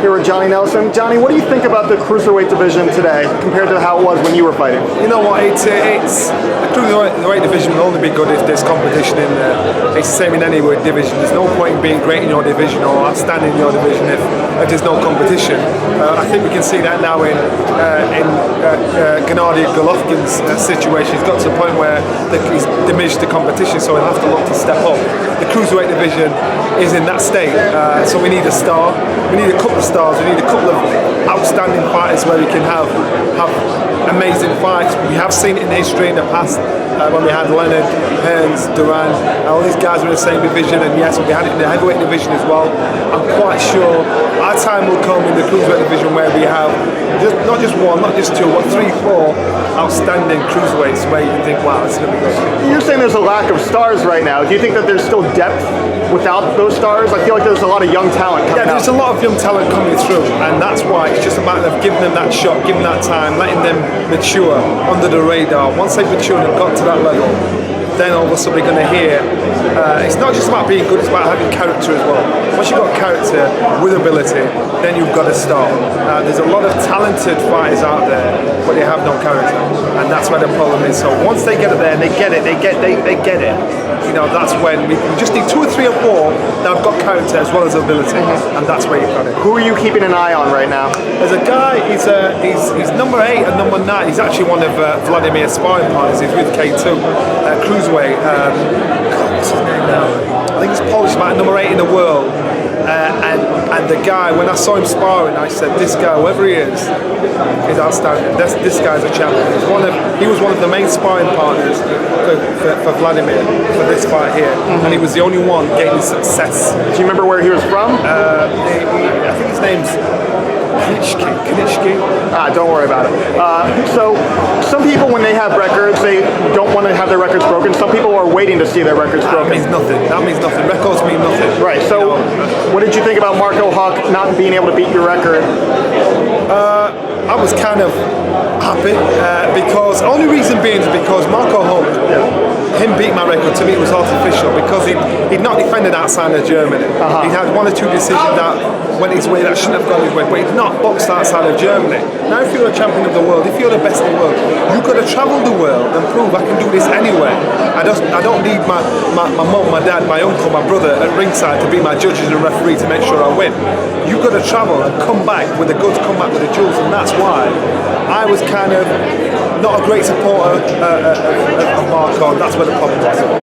here with Johnny Nelson. Johnny, what do you think about the Cruiserweight division today compared to how it was when you were fighting? You know what, the Cruiserweight division will only be good if there's competition in there. It's the same in any division. There's no point in being great in your division or outstanding in your division if there's no competition. I think we can see that now in Gennady Golovkin's situation. He's got to the point where he's diminished the competition, so he'll have to look to step up. The Cruiserweight division is in that state, so we need a star. We need a couple of stars. We need a couple of outstanding fighters where we can have amazing fights. We have seen it in history in the past when we had Leonard, Hearns, Duran, all these guys were in the same division, and yes, we had it in the heavyweight division as well. I'm quite sure our time will come in the Cruiserweight division where we have not just one, not just two, but 3, 4 outstanding cruiserweights where you can think, wow, it's going to be good. You're saying there's a lack of stars right now. Do you think that there's still depth without those stars? I feel like there's a lot of young talent coming out. Yeah, there's a lot of young talent coming through, and that's why it's just a matter of giving them that shot, giving them that time, letting them mature under the radar. Once they've matured and got to that level, then all of a sudden we're going to hear. It's not just about being good, it's about having character as well. Once you've got character with ability, then you've got a star. There's a lot of talented fighters out there, but they have no character, and that's where the problem is. So once they get it there, and they get it, they get it. You know, that's when we just need 2 or 3 or 4 that have got character as well as ability, and that's where you've got it. Who are you keeping an eye on right now? There's a guy. He's number 8 and number 9. He's actually one of Vladimir's sparring partners. He's with K2 Cruiserweight. What's his name now? I think he's Polish, about number 8 in the world. And the guy, when I saw him sparring, I said, this guy, whoever he is outstanding. This guy's a champion. He was one of the main sparring partners for Vladimir for this fight here, and he was the only one getting success. Do you remember where he was from? I think his name's Knitschke. Don't worry about it. So some people, when they have records, they don't want to have their records broken. Some people are waiting to see their records broken. That means nothing. That means nothing. Records mean nothing. Right. So, what did you think about Marco Huck not being able to beat your record? I was kind of happy because only reason being is because Marco Huck, him beat my record, to me it was artificial because he'd not defended outside of Germany. He had 1 or 2 decisions that went his way that shouldn't have gone his way, but he'd not boxed outside of Germany. Now if you're a champion of the world, if you're the best in the world, you've got to travel the world and prove I can do this anywhere. I don't need my mum, my dad, my uncle, my brother at ringside to be my judges and referee to make sure I win. You've got to travel and come back with the goods, come back with the jewels, and that's why I was kind of not a great supporter of Marco. That's where the problem was.